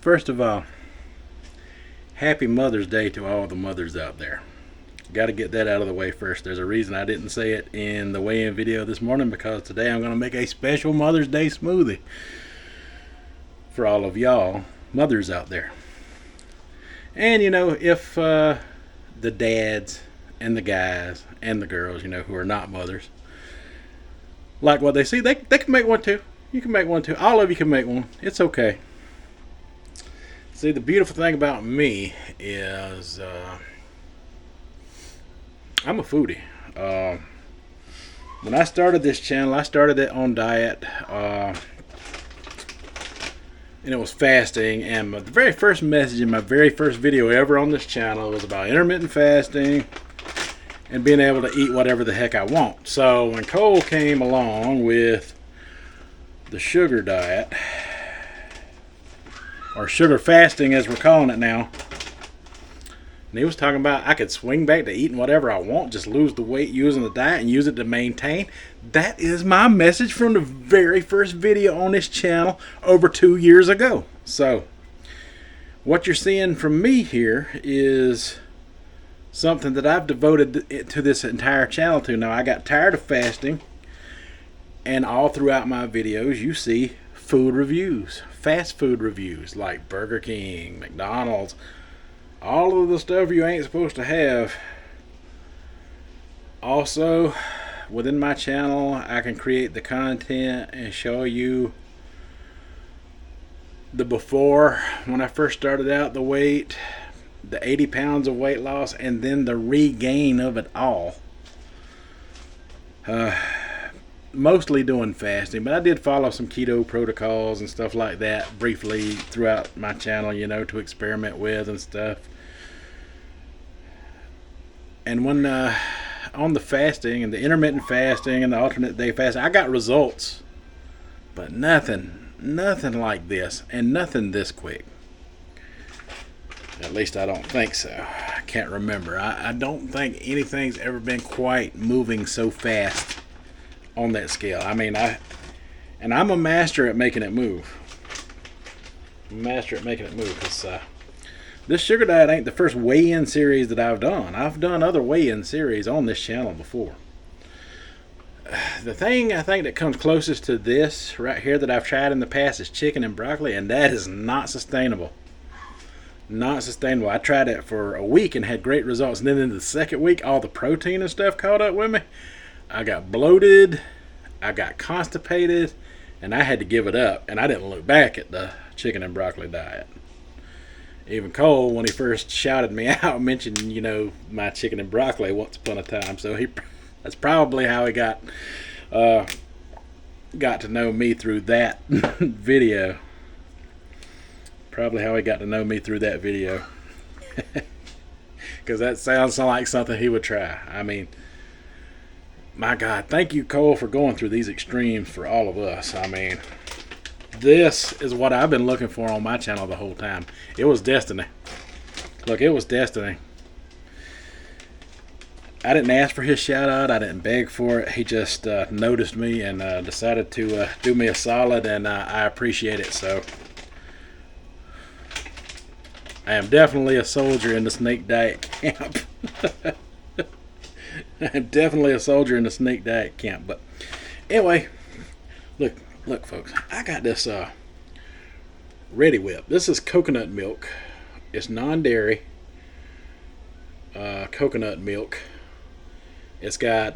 First of all, happy Mother's Day to all the mothers out there. Got to get that out of the way first. There's a reason I didn't say it in the weigh-in video this morning, because today I'm going to make a special Mother's Day smoothie for all of y'all mothers out there. And if the dads and the guys and the girls, who are not mothers, like what they see, they can make one too. You can make one too. All of you can make one. It's okay. See, the beautiful thing about me is I'm a foodie. When I started this channel, I started it on diet, and it was fasting. And the very first message in my very first video ever on this channel was about intermittent fasting and being able to eat whatever the heck I want. So when Cole came along with the sugar diet, or sugar fasting as we're calling it now, and he was talking about I could swing back to eating whatever I want, just lose the weight using the diet and use it to maintain. That is my message from the very first video on this channel over 2 years ago. So what you're seeing from me here is something that I've devoted to this entire channel to. Now, I got tired of fasting, and all throughout my videos you see food reviews, fast food reviews like Burger King, McDonald's, all of the stuff you ain't supposed to have. Also, within my channel, I can create the content and show you the before, when I first started out, the weight, the 80 pounds of weight loss, and then the regain of it all. Mostly doing fasting, but I did follow some keto protocols and stuff like that briefly throughout my channel, to experiment with and stuff. And when on the fasting and the intermittent fasting and the alternate day fasting, I got results, but nothing like this, and nothing this quick. At least I don't think so. I can't remember. I don't think anything's ever been quite moving so fast on that scale. I mean, I'm a master at making it move. Because this sugar diet ain't the first weigh-in series that I've done. I've done other weigh-in series on this channel before. The thing I think that comes closest to this right here that I've tried in the past is chicken and broccoli, and that is not sustainable. Not sustainable. I tried it for a week and had great results, and then in the second week, all the protein and stuff caught up with me. I got bloated, I got constipated, and I had to give it up. And I didn't look back at the chicken and broccoli diet. Even Cole, when he first shouted me out, mentioned, my chicken and broccoli once upon a time. So that's probably how he got to know me through that video. Probably how he got to know me through that video. Because that sounds like something he would try. I mean, my God, thank you, Cole, for going through these extremes for all of us. I mean, this is what I've been looking for on my channel the whole time. It was destiny. Look, it was destiny. I didn't ask for his shout out. I didn't beg for it. He just noticed me and decided to do me a solid, and I appreciate it. So I am definitely a soldier in the snake diet camp. I'm definitely a soldier in the snake diet camp. But anyway, look, folks, I got this Ready Whip. This is coconut milk. It's non-dairy coconut milk. It's got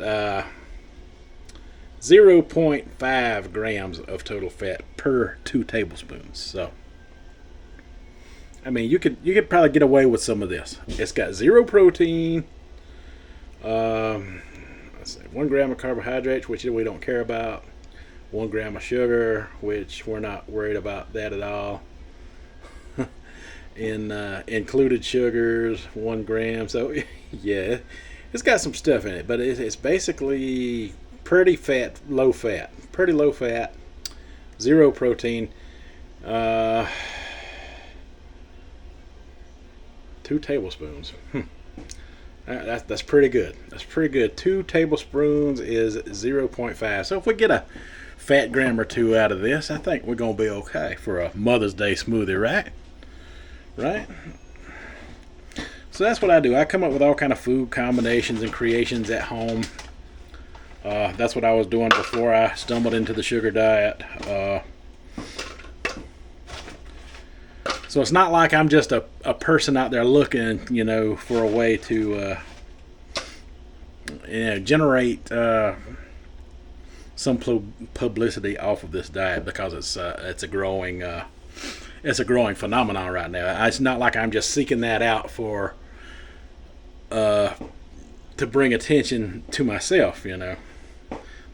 0.5 grams of total fat per 2 tablespoons. So, I mean, you could probably get away with some of this. It's got 0 protein. Let's see, 1 gram of carbohydrates, which we don't care about. 1 gram of sugar, which we're not worried about that at all. In included sugars, 1 gram. So yeah, it's got some stuff in it, but it's basically pretty low fat, 0 protein. 2 tablespoons. That's pretty good. That's pretty good. 2 tablespoons is 0.5. So if we get a fat gram or 2 out of this, I think we're going to be okay for a Mother's Day smoothie, right? right? So that's what I do. I come up with all kind of food combinations and creations at home. That's what I was doing before I stumbled into the sugar diet. So it's not like I'm just a person out there looking, for a way to generate some publicity off of this diet, because it's a growing phenomenon right now. It's not like I'm just seeking that out to bring attention to myself.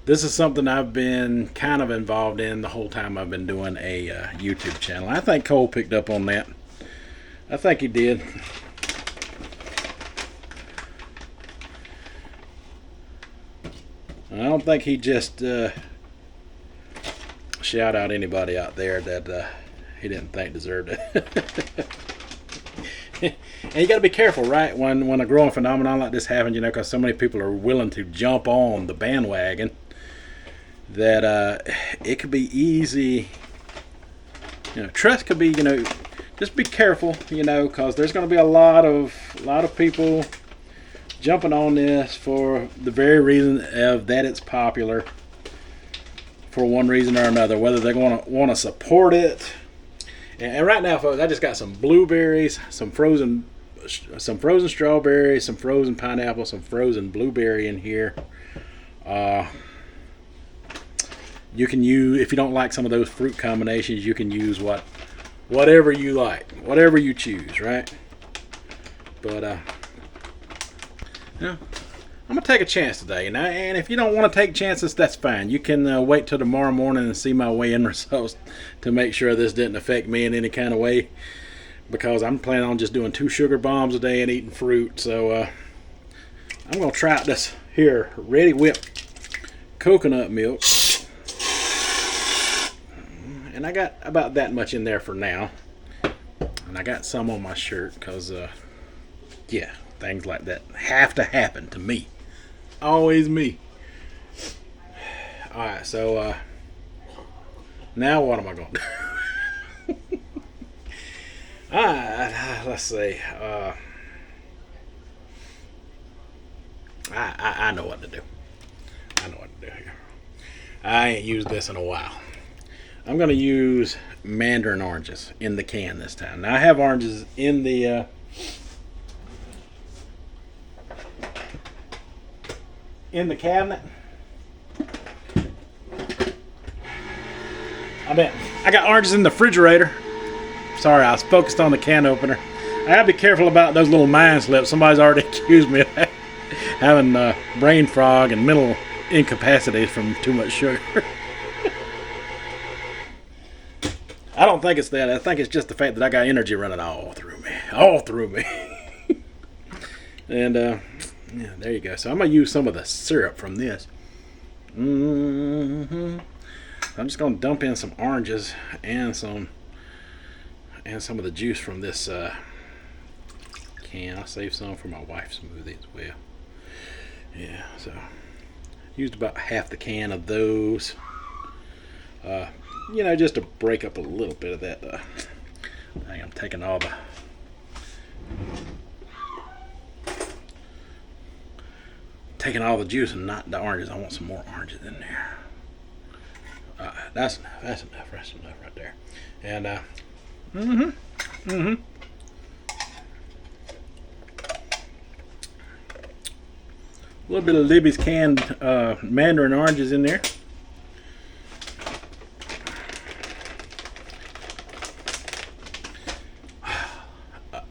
This is something I've been kind of involved in the whole time I've been doing a YouTube channel. I think Cole picked up on that. I think he did. I don't think he just shout out anybody out there that he didn't think deserved it. And you got to be careful, right? When a growing phenomenon like this happens, because so many people are willing to jump on the bandwagon, that it could be easy. Trust could be, just be careful, because there's going to be a lot of people jumping on this for the very reason of that it's popular, for one reason or another, whether they're going to want to support it. And right now, folks, I just got some blueberries, some frozen strawberries, some frozen pineapple, some frozen blueberry in here. You can use, if you don't like some of those fruit combinations, you can use whatever you like, whatever you choose, right? But I'm gonna take a chance today, and if you don't want to take chances, that's fine. You can wait till tomorrow morning and see my weigh-in results to make sure this didn't affect me in any kind of way, because I'm planning on just doing 2 sugar bombs a day and eating fruit. So I'm gonna try out this here ready whipped coconut milk, and I got about that much in there for now, and I got some on my shirt because things like that have to happen to me. Always me. Alright, so now what am I going to do? Alright, let's see. I know what to do. I know what to do here. I ain't used this in a while. I'm going to use mandarin oranges in the can this time. Now I have oranges in the cabinet. I got oranges in the refrigerator. Sorry, I was focused on the can opener. I gotta be careful about those little mind slips. Somebody's already accused me of having brain fog and mental incapacity from too much sugar. I don't think it's that. I think it's just the fact that I got energy running all through me. And there you go. So I'm gonna use some of the syrup from this. I'm just gonna dump in some oranges and some of the juice from this can. I'll save some for my wife's smoothie as well. Yeah, so used about half the can of those. Just to break up a little bit of that. I'm taking all the juice and not the oranges. I want some more oranges in there. That's enough. That's enough right there. And a little bit of Libby's canned mandarin oranges in there.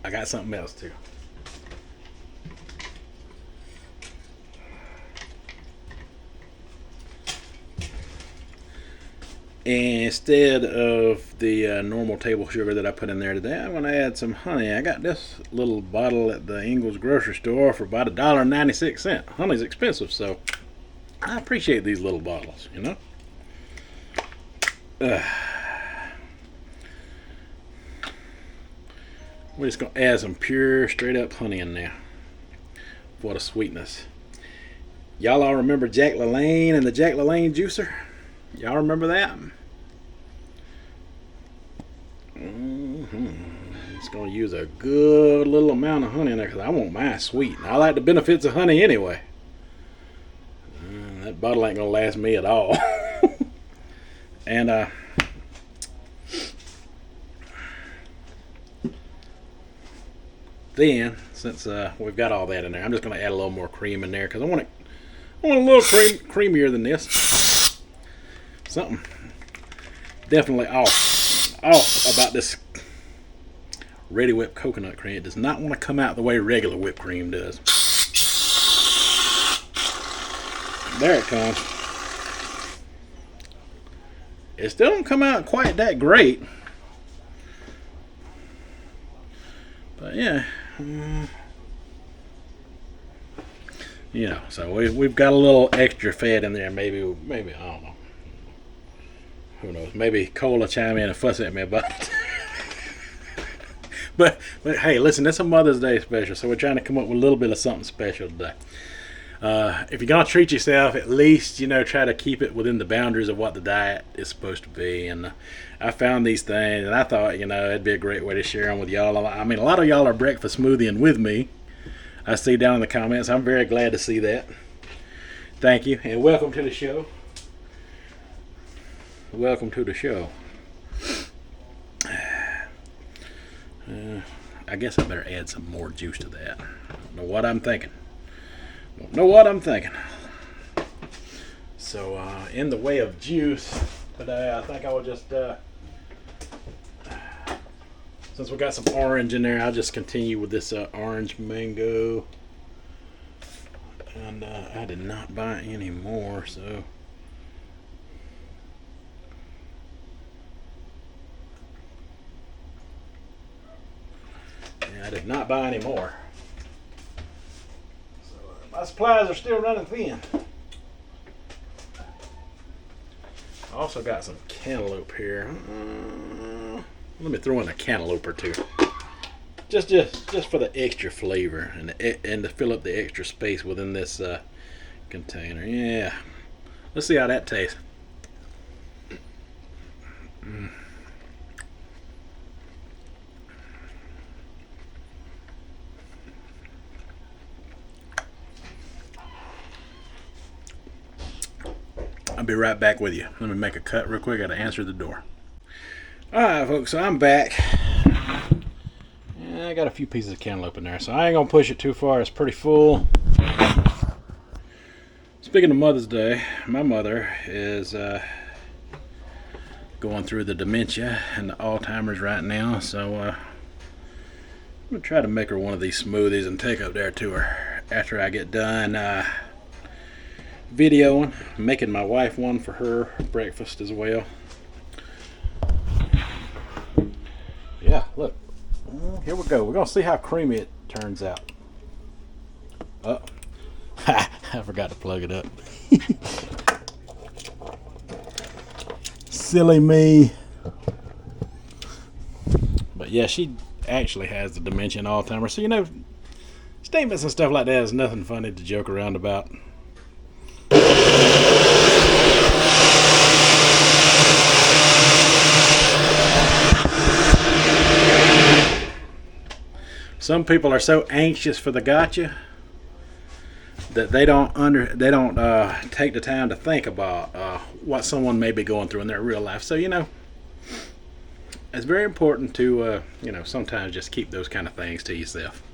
I got something else too. Instead of the normal table sugar that I put in there today, I'm going to add some honey. I got this little bottle at the Ingles grocery store for about $1.96. Honey's expensive, so I appreciate these little bottles, We're just going to add some pure, straight up honey in there for the sweetness. Y'all all remember Jack LaLanne and the Jack LaLanne juicer? Y'all remember that? Just gonna use a good little amount of honey in there because I want mine sweet. And I like the benefits of honey anyway. That bottle ain't gonna last me at all. And then, since we've got all that in there, I'm just gonna add a little more cream in there because I want a little creamier than this. Something definitely off about this ready whipped coconut cream. It does not want to come out the way regular whipped cream does. There it comes. It still don't come out quite that great. But yeah. You know, so we've got a little extra fat in there. Maybe I don't know. Who knows? Maybe Cole will chime in and fuss at me about it. But hey, listen, it's a Mother's Day special, so we're trying to come up with a little bit of something special today. If you're gonna treat yourself, at least try to keep it within the boundaries of what the diet is supposed to be. And I found these things, and I thought it'd be a great way to share them with y'all. I mean, a lot of y'all are breakfast smoothieing with me. I see down in the comments. I'm very glad to see that. Thank you, and welcome to the show. Welcome to the show. I guess I better add some more juice to that. Don't know what I'm thinking. So, in the way of juice today, I think I will just, since we got some orange in there, I'll just continue with this orange mango. And I did not buy any more, so. I did not buy any more. So my supplies are still running thin. I also got some cantaloupe here. Let me throw in a cantaloupe or two. Just for the extra flavor and to fill up the extra space within this container. Yeah. Let's see how that tastes. I'll be right back with you. Let me make a cut real quick. I gotta answer the door. Alright, folks, so I'm back. I got a few pieces of cantaloupe in there, so I ain't gonna push it too far. It's pretty full. Speaking of Mother's Day, my mother is going through the dementia and the Alzheimer's right now, so I'm gonna try to make her one of these smoothies and take up there to her after I get done videoing, making my wife one for her breakfast as well. Yeah, look, here we go. We're gonna see how creamy it turns out. Oh, I forgot to plug it up. Silly me. But yeah, she actually has the dementia and Alzheimer's, so statements and stuff like that is nothing funny to joke around about. Some people are so anxious for the gotcha that they don't take the time to think about what someone may be going through in their real life. So it's very important to sometimes just keep those kind of things to yourself.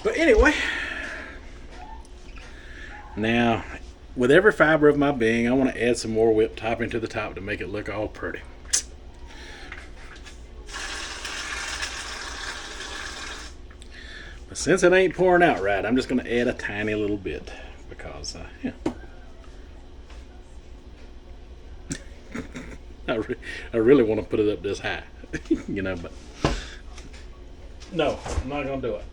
But anyway, now with every fiber of my being, I want to add some more whipped topping to the top to make it look all pretty. But since it ain't pouring out right, I'm just going to add a tiny little bit because, yeah. I really want to put it up this high, but no, I'm not going to do it.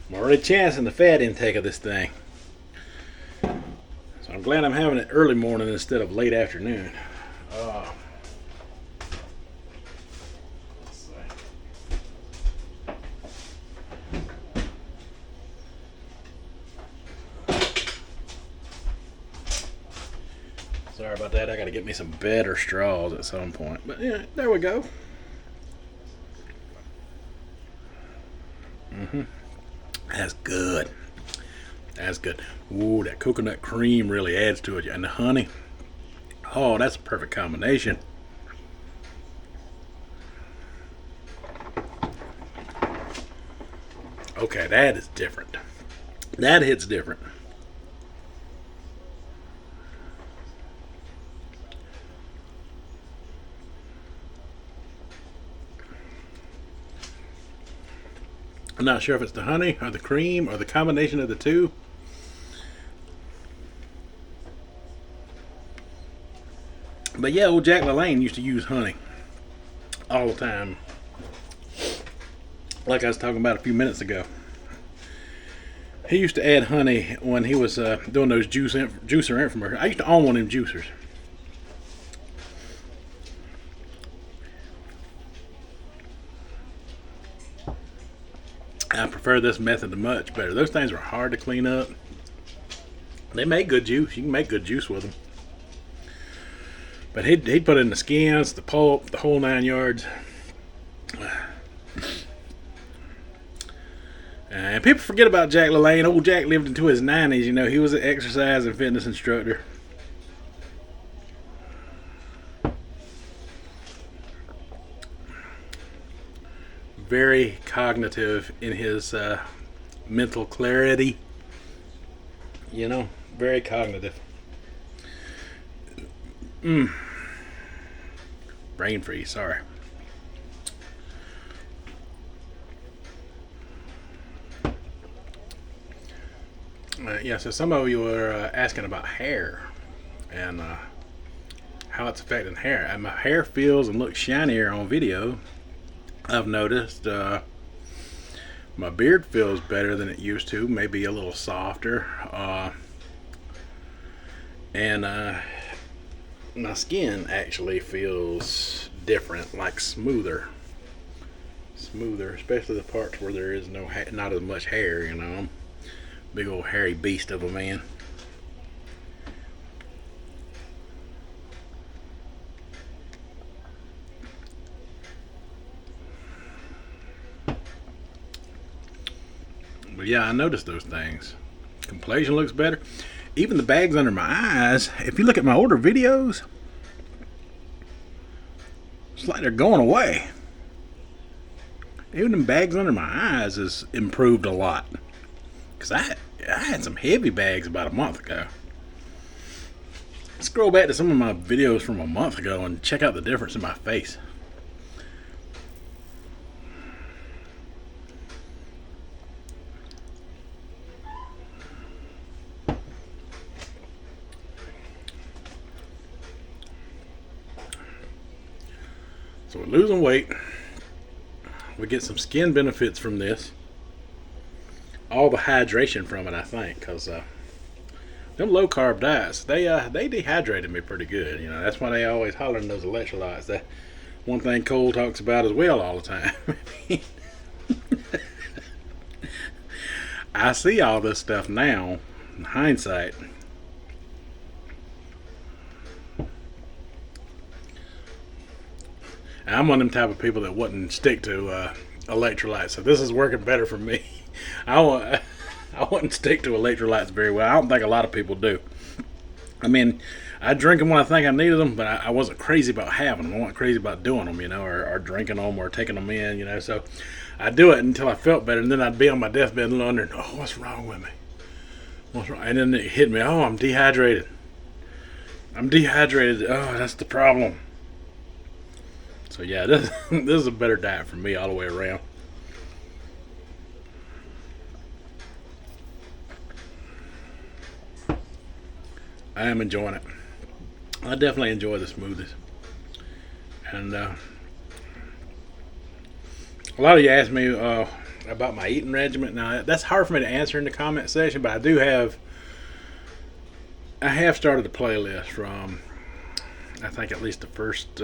I'm already chancing the fat intake of this thing. I'm glad I'm having it early morning instead of late afternoon. Let's see. Sorry about that. I got to get me some better straws at some point. But yeah, there we go. That's good. That's good. Ooh, that coconut cream really adds to it. And the honey. Oh, that's a perfect combination. Okay, that is different. That hits different. I'm not sure if it's the honey or the cream or the combination of the two. But yeah, old Jack LaLanne used to use honey all the time. Like I was talking about a few minutes ago. He used to add honey when he was doing those juicer infomercials. I used to own one of them juicers. I prefer this method much better. Those things are hard to clean up. They make good juice. You can make good juice with them. But he'd put in the skins, the pulp, the whole 9 yards. And people forget about Jack LaLanne. Old Jack lived into his 90s. You know, he was an exercise and fitness instructor. Very cognitive in his mental clarity. You know, very cognitive. Brain freeze, sorry. Yeah, so some of you are asking about hair and how it's affecting hair. And my hair feels and looks shinier on video. I've noticed my beard feels better than it used to, maybe a little softer. And my skin actually feels different, like smoother, especially the parts where there is not as much hair. You know, big old hairy beast of a man. But yeah, I noticed those things. Complexion looks better. Even the bags under my eyes, if you look at my older videos, it's like they're going away. Even the bags under my eyes has improved a lot. Because I had some heavy bags about a month ago. Scroll back to some of my videos from a month ago and check out the difference in my face. So we're losing weight. We get some skin benefits from this. All the hydration from it, I think, because them low carb diets, they dehydrated me pretty good. You know, that's why they always hollering those electrolytes. That one thing Cole talks about as well all the time. I see all this stuff now, in hindsight. I'm one of them type of people that wouldn't stick to electrolytes, so this is working better for me. I wouldn't stick to electrolytes very well. I don't think a lot of people do. I mean, I drink them when I think I needed them, but I wasn't crazy about having them. I wasn't crazy about doing them, you know, or drinking them or taking them in, you know. So I'd do it until I felt better, and then I'd be on my deathbed and wondering, oh, what's wrong with me? What's wrong? And then it hit me, oh, I'm dehydrated. Oh, that's the problem. So yeah, this is a better diet for me all the way around. I am enjoying it. I definitely enjoy the smoothies. And a lot of you asked me about my eating regimen. Now, that's hard for me to answer in the comment section, but I do have I have started a playlist from, I think, at least the first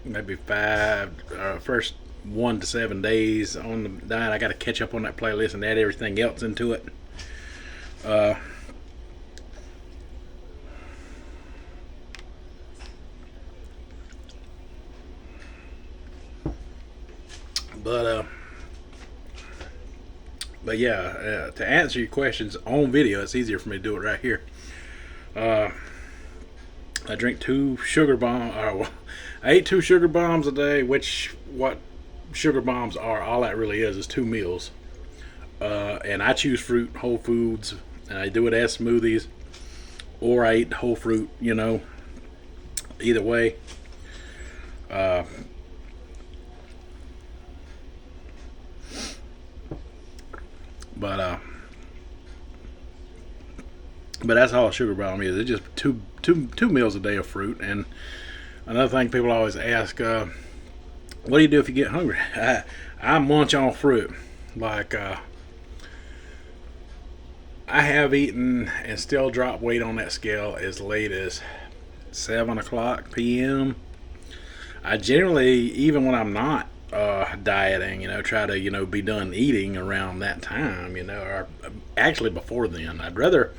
maybe first 1 to 7 days on the diet. I got to catch up on that playlist and add everything else into it. Uh, but uh, but yeah, to answer your questions on video, it's easier for me to do it right here. Uh, I drink 2 sugar bombs. Well, I ate 2 sugar bombs a day, which what sugar bombs are, all that really is 2 meals. And I choose fruit, whole foods, and I do it as smoothies, or I eat whole fruit, either way. Uh, but uh, but that's all a sugar bomb is. It's just two meals a day of fruit. And another thing people always ask, what do you do if you get hungry? I munch on fruit. Like, I have eaten and still dropped weight on that scale as late as 7 o'clock p.m. I generally, even when I'm not dieting, try to, be done eating around that time, or actually before then. I'd rather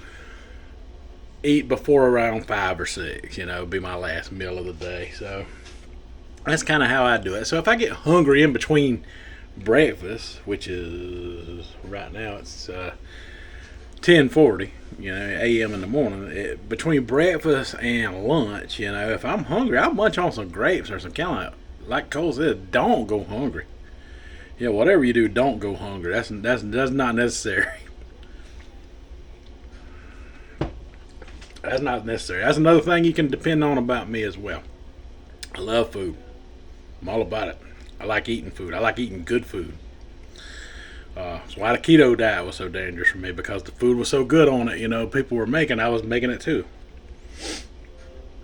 eat before around 5 or 6, be my last meal of the day. So that's kind of how I do it. So if I get hungry in between breakfast, which is right now, it's 10:40, a.m. in the morning. Between breakfast and lunch, if I'm hungry, I'll munch on some grapes or some kind of, like Cole said, don't go hungry. Yeah, whatever you do, don't go hungry. That's not necessary. That's not necessary. That's another thing you can depend on about me as well. I love food. I'm all about it. I like eating food. I like eating good food. That's why the keto diet was so dangerous for me, because the food was so good on it. People were making. I was making it too.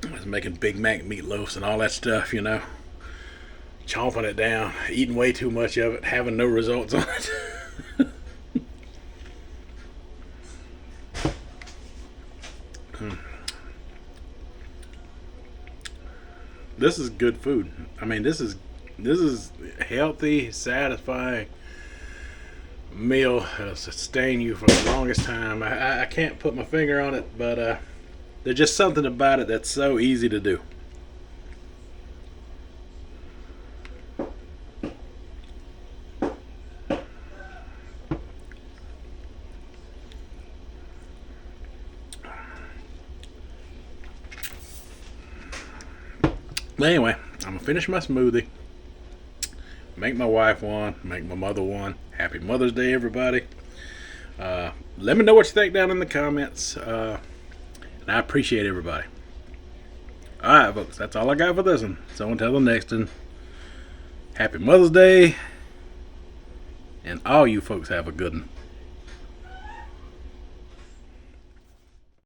I was making Big Mac meatloafs and all that stuff. Chomping it down, eating way too much of it, having no results on it. This is good food. I mean, this is healthy, satisfying meal. It'll sustain you for the longest time. I can't put my finger on it, but there's just something about it that's so easy to do. But anyway, I'm gonna finish my smoothie, make my wife one, make my mother one. Happy Mother's Day, everybody. Let me know what you think down in the comments, and I appreciate everybody. Alright, folks, that's all I got for this one. So until the next one, happy Mother's Day, and all you folks have a good one.